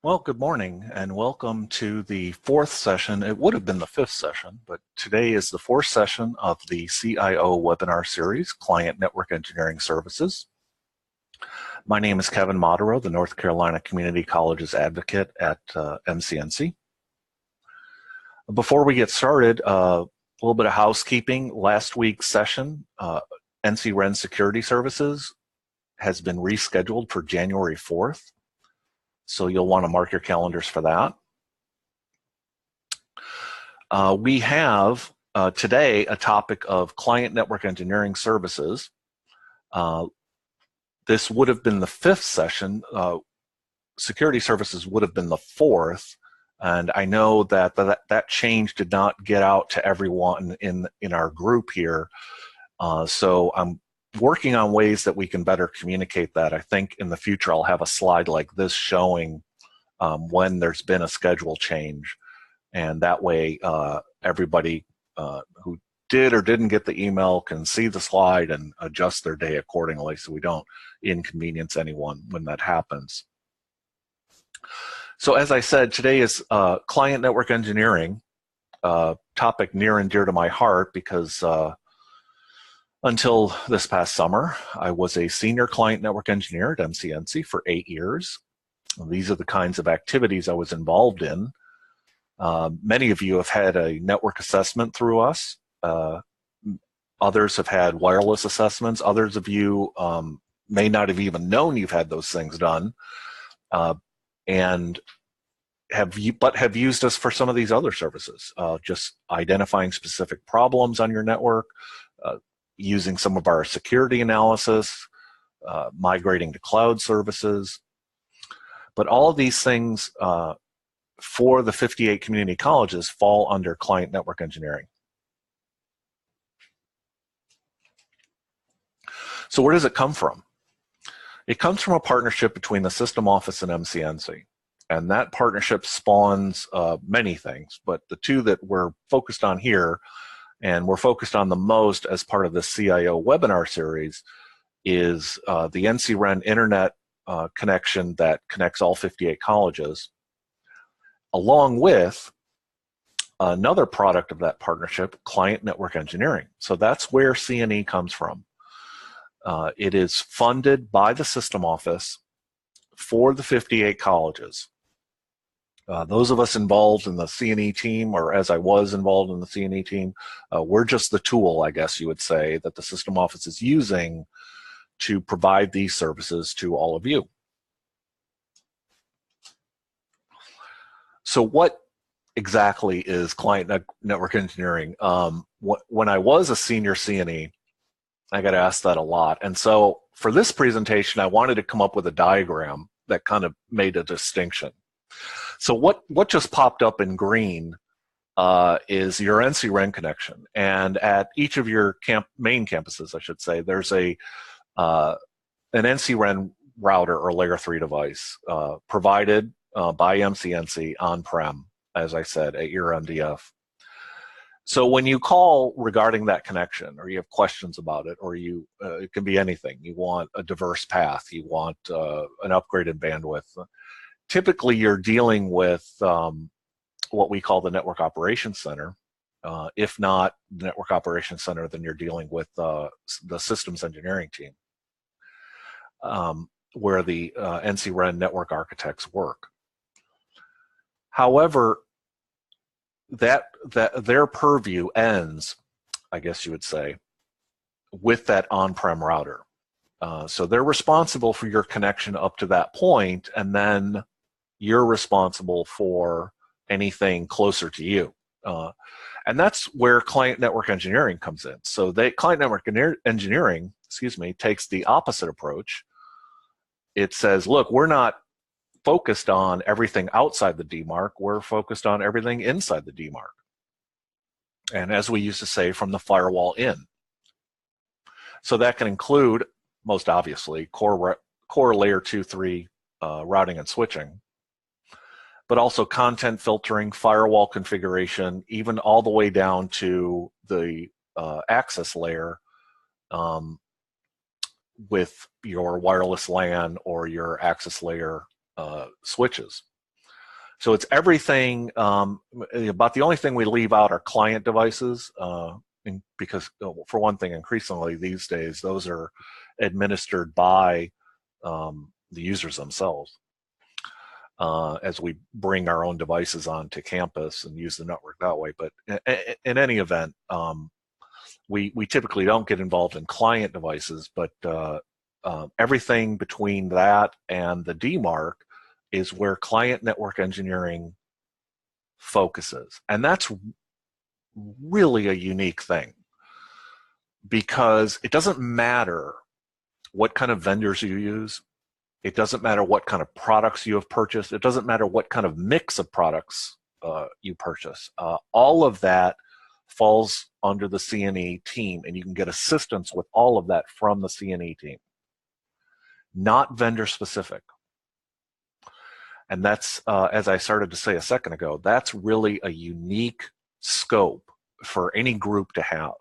Well, good morning and welcome to the fourth session. It would have been the fifth session, but today is the fourth session of the CIO webinar series, Client Network Engineering Services. My name is Kevin Modero, the North Carolina Community Colleges advocate at MCNC. Before we get started, a little bit of housekeeping. Last week's session, NCREN Security Services, has been rescheduled for January 4th. So you'll want to mark your calendars for that. We have today a topic of client network engineering services. This would have been the fifth session. Security services would have been the fourth. And I know that that change did not get out to everyone in our group here. So I'm working on ways that we can better communicate that. I think in the future I'll have a slide like this showing when there's been a schedule change, and that way everybody who did or didn't get the email can see the slide and adjust their day accordingly so we don't inconvenience anyone when that happens. So as I said, today is client network engineering, topic near and dear to my heart because until this past summer, I was a senior client network engineer at MCNC for 8 years. These are the kinds of activities I was involved in. Many of you have had a network assessment through us. Others have had wireless assessments. Others of you may not have even known you've had those things done, and have used us for some of these other services, just identifying specific problems on your network, using some of our security analysis, migrating to cloud services. But all of these things for the 58 community colleges fall under client network engineering. So where does it come from? It comes from a partnership between the System Office and MCNC. And that partnership spawns many things, but the two that we're focused on here, and we're focused on the most as part of the CIO webinar series, is the NCREN internet connection that connects all 58 colleges, along with another product of that partnership, client network engineering. So that's where CNE comes from. It is funded by the System Office for the 58 colleges. Those of us involved in the CNE team, or as I was involved in the CNE team, we're just the tool, I guess you would say, that the System Office is using to provide these services to all of you. So what exactly is client network engineering? When I was a senior CNE, I got asked that a lot. And so for this presentation, I wanted to come up with a diagram that kind of made a distinction. So what just popped up in green is your NCREN connection. And at each of your main campuses, I should say, there's an NCREN router or layer 3 device provided by MCNC on-prem, as I said, at your MDF. So when you call regarding that connection, or you have questions about it, or it can be anything. You want a diverse path, you want an upgraded bandwidth. Typically, you're dealing with what we call the Network Operations Center. If not the Network Operations Center, then you're dealing with the Systems Engineering team, where the NCREN network architects work. However, their purview ends, I guess you would say, with that on-prem router. So they're responsible for your connection up to that point, and then you're responsible for anything closer to you. And that's where client network engineering comes in. So client network engineering, takes the opposite approach. It says, look, we're not focused on everything outside the DMARC, we're focused on everything inside the DMARC. And as we used to say, from the firewall in. So that can include, most obviously, core layer 2-3 routing and switching, but also content filtering, firewall configuration, even all the way down to the access layer with your wireless LAN or your access layer switches. So it's everything. About the only thing we leave out are client devices, because for one thing, increasingly these days, those are administered by the users themselves. As we bring our own devices onto campus and use the network that way. But in any event, we typically don't get involved in client devices, but everything between that and the DMARC is where client network engineering focuses. And that's really a unique thing, because it doesn't matter what kind of vendors you use. It doesn't matter what kind of products you have purchased. It doesn't matter what kind of mix of products you purchase. All of that falls under the CNE team, and you can get assistance with all of that from the CNE team, not vendor specific. And that's, as I started to say a second ago, that's really a unique scope for any group to have.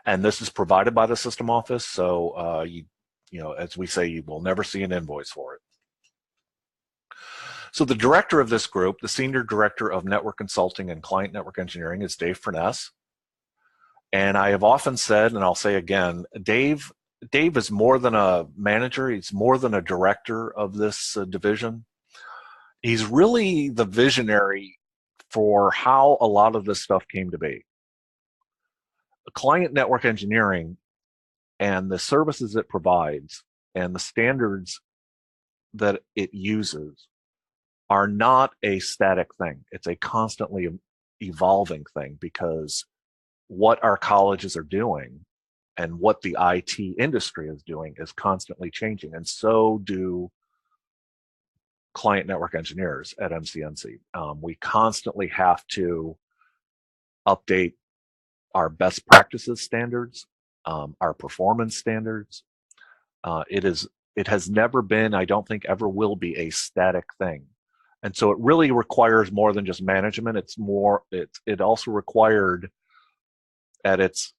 And this is provided by the system office, so you know, as we say, you will never see an invoice for it. So the director of this group, the Senior Director of Network Consulting and Client Network Engineering, is Dave Furness. And I have often said, and I'll say again, Dave is more than a manager. He's more than a director of this division. He's really the visionary for how a lot of this stuff came to be. Client network engineering and the services it provides and the standards that it uses are not a static thing. It's a constantly evolving thing, because what our colleges are doing and what the IT industry is doing is constantly changing. And so do client network engineers at MCNC. We constantly have to update our best practices standards, our performance standards. It has never been, I don't think ever will be, a static thing. And so it really requires more than just management. It also required, at its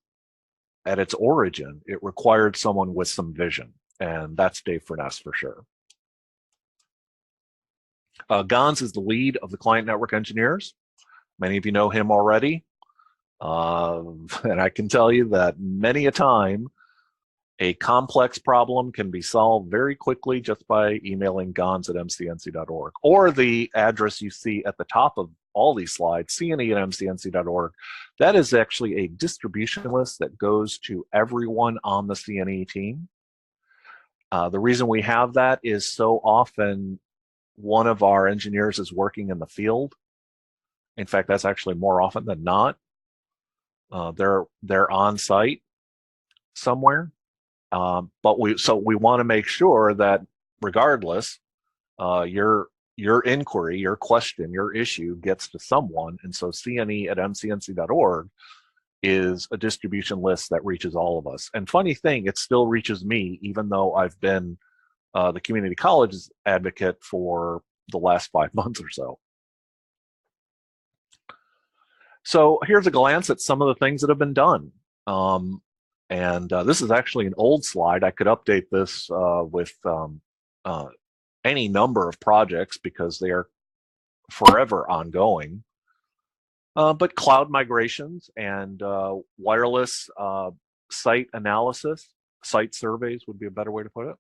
origin, it required someone with some vision. And that's Dave Furness for sure. Gons is the lead of the client network engineers. Many of you know him already. And I can tell you that many a time, a complex problem can be solved very quickly just by emailing gons@mcnc.org, or the address you see at the top of all these slides, cne@mcnc.org. That is actually a distribution list that goes to everyone on the CNE team. The reason we have that is so often one of our engineers is working in the field. In fact, that's actually more often than not. They're on site somewhere. But we want to make sure that regardless, your inquiry, your question, your issue gets to someone. And so CNE@mcnc.org is a distribution list that reaches all of us. And funny thing, it still reaches me, even though I've been the community college's advocate for the last 5 months or so. So here's a glance at some of the things that have been done. And this is actually an old slide. I could update this with any number of projects because they are forever ongoing. But cloud migrations and wireless site analysis, site surveys would be a better way to put it.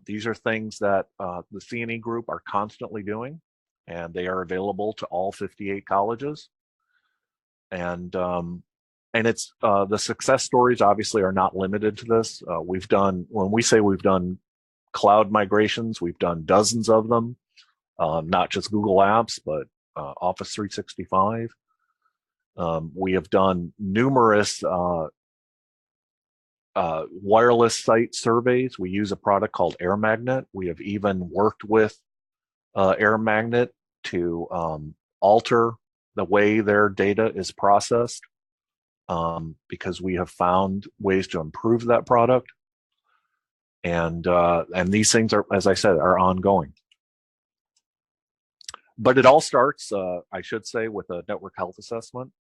These are things that the CNE group are constantly doing, and they are available to all 58 colleges. And it's the success stories obviously are not limited to this. When we say we've done cloud migrations, we've done dozens of them, not just Google Apps, but Office 365. We have done numerous wireless site surveys. We use a product called AirMagnet. We have even worked with AirMagnet to alter the way their data is processed, because we have found ways to improve that product. And these things are, as I said, are ongoing. But it all starts, I should say, with a network health assessment.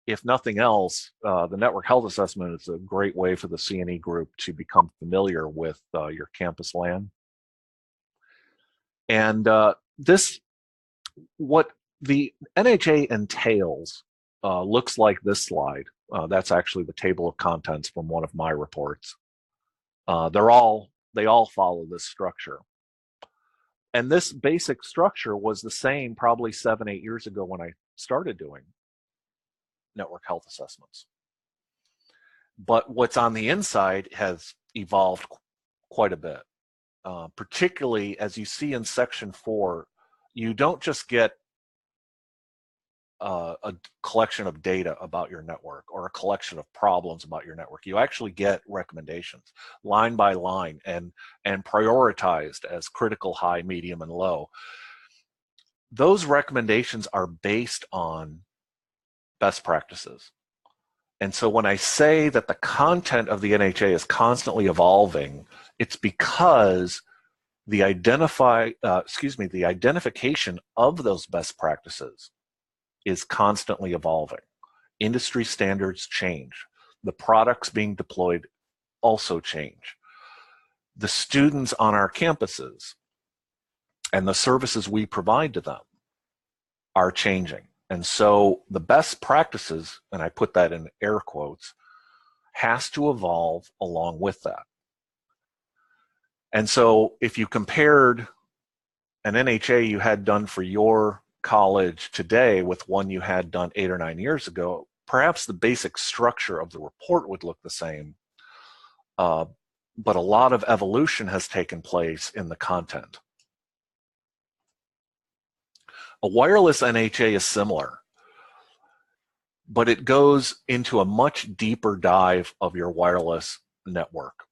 If nothing else, the network health assessment is a great way for the CNE group to become familiar with your campus LAN. And what the NHA entails looks like this slide. That's actually the table of contents from one of my reports. They all follow this structure. And this basic structure was the same probably 7-8 years ago when I started doing network health assessments. But what's on the inside has evolved quite a bit, particularly as you see in section 4, you don't just get a collection of data about your network or a collection of problems about your network. You actually get recommendations line by line and prioritized as critical, high, medium, and low. Those recommendations are based on best practices. And so when I say that the content of the NHA is constantly evolving, it's because the identification of those best practices is constantly evolving. Industry standards change. The products being deployed also change. The students on our campuses and the services we provide to them are changing. And so the best practices, and I put that in air quotes, has to evolve along with that. And so if you compared an NHA you had done for your college today with one you had done 8 or 9 years ago, perhaps the basic structure of the report would look the same, but a lot of evolution has taken place in the content. A wireless NHA is similar, but it goes into a much deeper dive of your wireless network.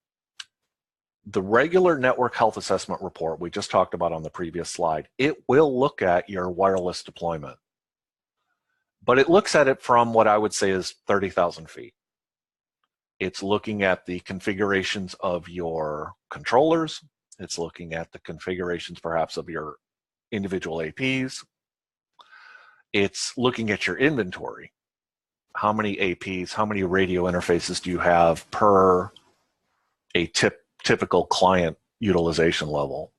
The regular network health assessment report we just talked about on the previous slide, it will look at your wireless deployment, but it looks at it from what I would say is 30,000 feet. It's looking at the configurations of your controllers. It's looking at the configurations perhaps of your individual APs. It's looking at your inventory. How many APs, how many radio interfaces do you have per a typical client utilization level?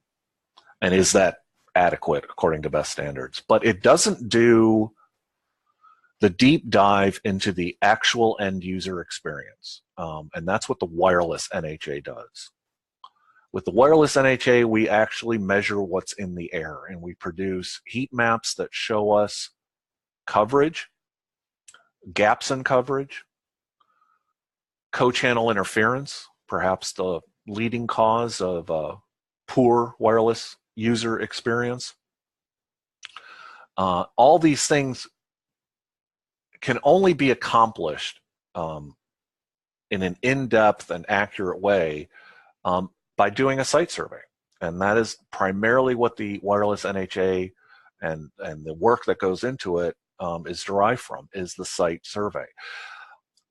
And is that adequate according to best standards? But it doesn't do the deep dive into the actual end user experience. And that's what the wireless NHA does. With the wireless NHA, we actually measure what's in the air, and we produce heat maps that show us coverage, gaps in coverage, co-channel interference, perhaps the leading cause of poor wireless user experience. All these things can only be accomplished in an in-depth and accurate way by doing a site survey. And that is primarily what the wireless NHA and the work that goes into it is derived from, is the site survey.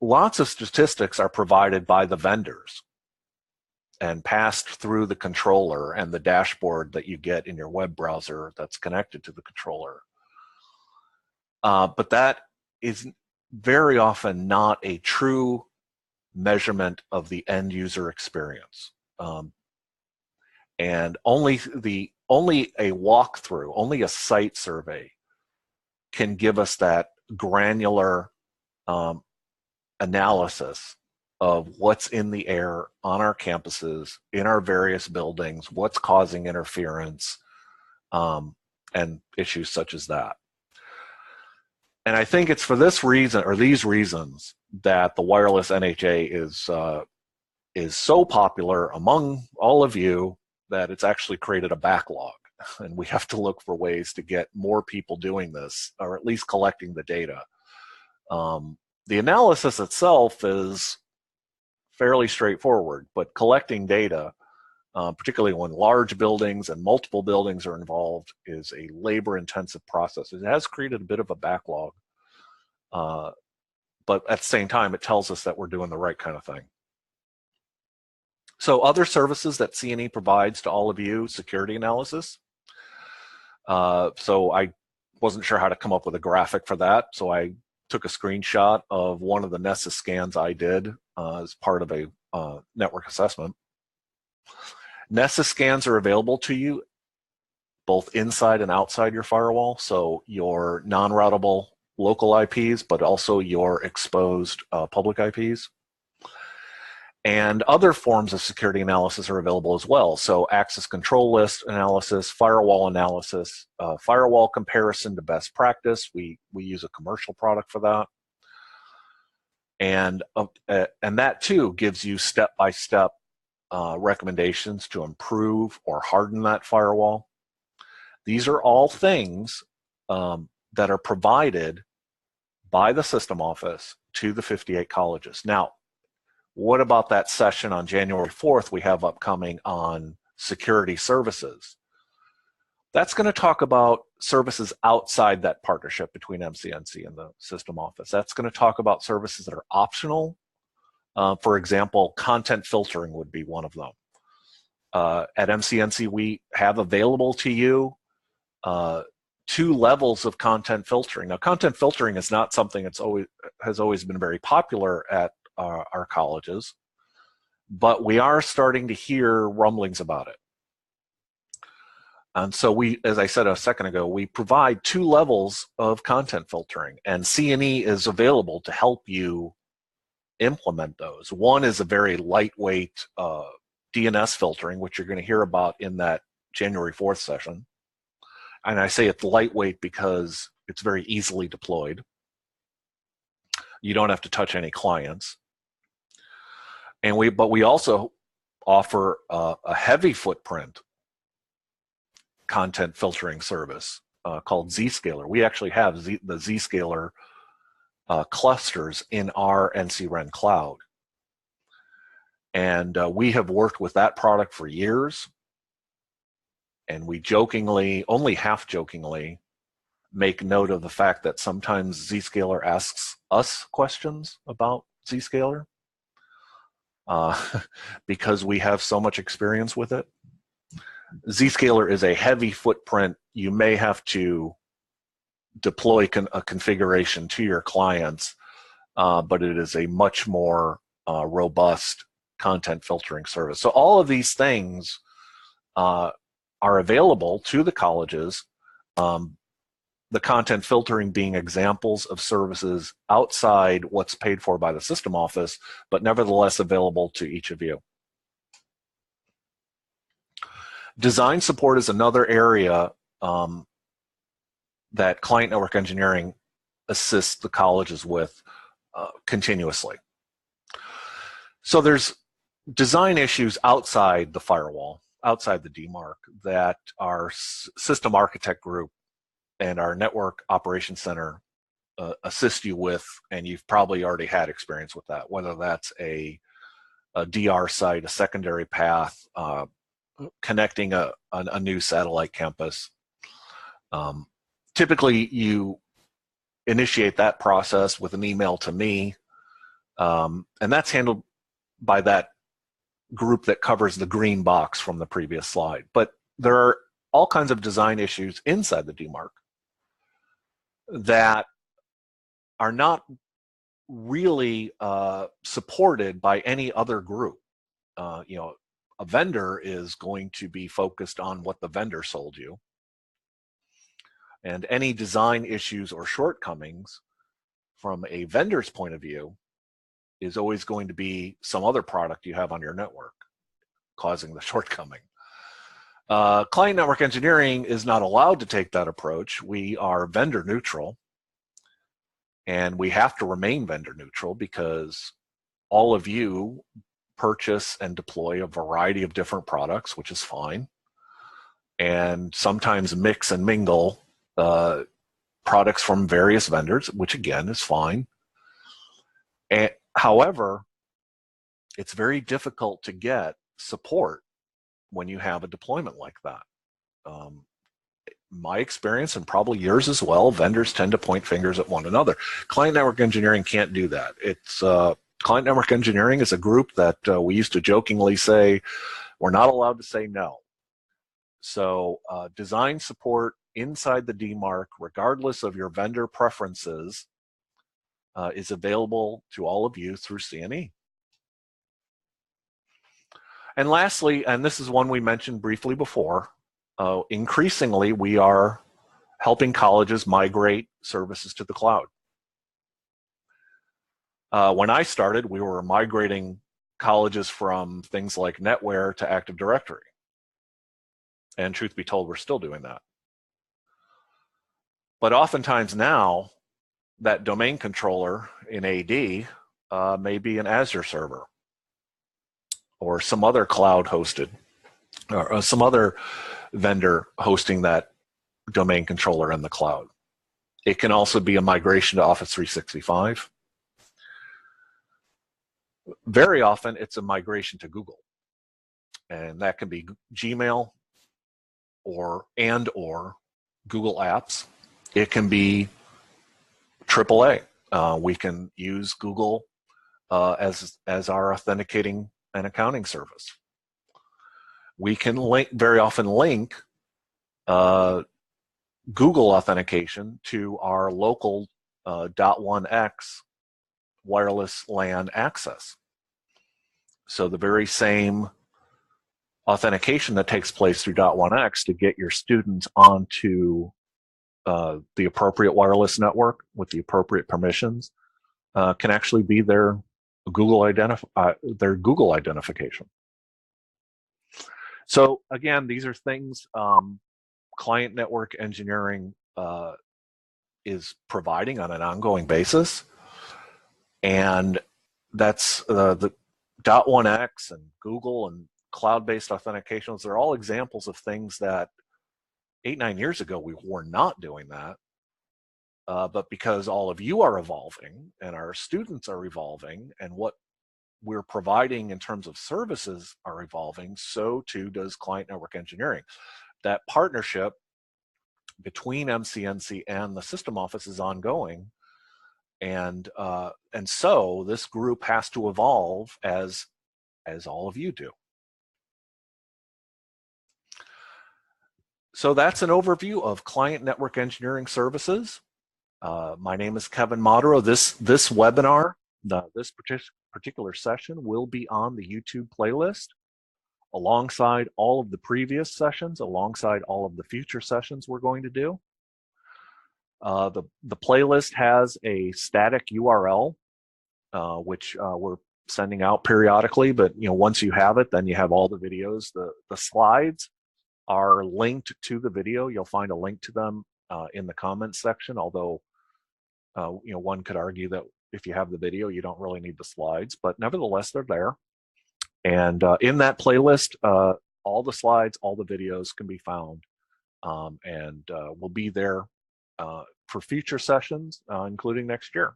Lots of statistics are provided by the vendors and passed through the controller and the dashboard that you get in your web browser that's connected to the controller. But that is very often not a true measurement of the end user experience. And only a walkthrough, only a site survey can give us that granular analysis of what's in the air on our campuses, in our various buildings, what's causing interference, and issues such as that. And I think it's for this reason, or these reasons, that the wireless NHA is so popular among all of you that it's actually created a backlog. And we have to look for ways to get more people doing this, or at least collecting the data. The analysis itself is fairly straightforward, but collecting data, particularly when large buildings and multiple buildings are involved, is a labor-intensive process. It has created a bit of a backlog, but at the same time, it tells us that we're doing the right kind of thing. So other services that CNE provides to all of you: security analysis. So I wasn't sure how to come up with a graphic for that, so I took a screenshot of one of the Nessus scans I did as part of a network assessment. Nessus scans are available to you both inside and outside your firewall. So your non-routable local IPs, but also your exposed public IPs. And other forms of security analysis are available as well. So access control list analysis, firewall analysis, firewall comparison to best practice. We use a commercial product for that. And that too gives you step-by-step recommendations to improve or harden that firewall. These are all things that are provided by the system office to the 58 colleges. Now, what about that session on January 4th we have upcoming on security services? That's going to talk about services outside that partnership between MCNC and the system office. That's going to talk about services that are optional. For example, content filtering would be one of them. At MCNC, we have available to you 2 levels of content filtering. Now, content filtering is not something that's has always been very popular at our colleges, but we are starting to hear rumblings about it. And so we, as I said a second ago, we provide 2 levels of content filtering, and CNE is available to help you implement those. One is a very lightweight DNS filtering, which you're going to hear about in that January 4th session. And I say it's lightweight because it's very easily deployed. You don't have to touch any clients. But we also offer a heavy footprint content filtering service called Zscaler. We actually have the Zscaler clusters in our NCREN cloud. And we have worked with that product for years. And we jokingly, only half jokingly, make note of the fact that sometimes Zscaler asks us questions about Zscaler because we have so much experience with it. Zscaler is a heavy footprint. You may have to deploy a configuration to your clients, but it is a much more robust content filtering service. So all of these things are available to the colleges, the content filtering being examples of services outside what's paid for by the system office, but nevertheless available to each of you. Design support is another area that client network engineering assists the colleges with continuously. So there's design issues outside the firewall, outside the DMARC, that our system architect group and our network operations center assist you with, and you've probably already had experience with that, whether that's a DR site, a secondary path, connecting a new satellite campus. Typically, you initiate that process with an email to me, and that's handled by that group that covers the green box from the previous slide. But there are all kinds of design issues inside the DMARC that are not really supported by any other group. A vendor is going to be focused on what the vendor sold you. And any design issues or shortcomings from a vendor's point of view is always going to be some other product you have on your network causing the shortcoming. Client network engineering is not allowed to take that approach. We are vendor neutral, and we have to remain vendor neutral because all of you purchase and deploy a variety of different products, which is fine, and sometimes mix and mingle products from various vendors, which again is fine. And however, it's very difficult to get support when you have a deployment like that. My experience, and probably yours as well, vendors tend to point fingers at one another. Client network engineering can't do that. It's client network engineering is a group that we used to jokingly say we're not allowed to say no. So design support inside the DMARC, regardless of your vendor preferences, is available to all of you through CNE. And lastly, and this is one we mentioned briefly before, increasingly we are helping colleges migrate services to the cloud. When I started, we were migrating colleges from things like NetWare to Active Directory. And truth be told, we're still doing that. But oftentimes now, that domain controller in AD may be an Azure server or some other cloud hosted or some other vendor hosting that domain controller in the cloud. It can also be a migration to Office 365. Very often it's a migration to Google, and that can be Gmail or Google Apps. It can be AAA. We can use Google as our authenticating and accounting service. We can very often link Google authentication to our local .1x wireless LAN access. So the very same authentication that takes place through .1x to get your students onto the appropriate wireless network with the appropriate permissions can actually be their Google identification. So again, these are things client network engineering is providing on an ongoing basis, and that's the .1x and Google and cloud-based authentications. They're all examples of things that 8-9 years ago we were not doing that, but because all of you are evolving and our students are evolving and what we're providing in terms of services are evolving, so too does client network engineering. That partnership between MCNC and the system office is ongoing, and so this group has to evolve as all of you do. So that's an overview of client network engineering services. My name is Kevin Modero. This webinar, this particular session will be on the YouTube playlist alongside all of the previous sessions, alongside all of the future sessions we're going to do. The playlist has a static URL, which we're sending out periodically, but once you have it, then you have all the videos. The slides are linked to the video. You'll find a link to them in the comments section, although one could argue that if you have the video, you don't really need the slides, but nevertheless, they're there. And in that playlist, all the slides, all the videos can be found, and will be there for future sessions, including next year.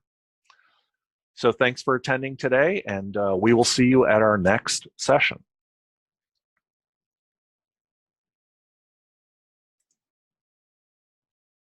So thanks for attending today, and we will see you at our next session.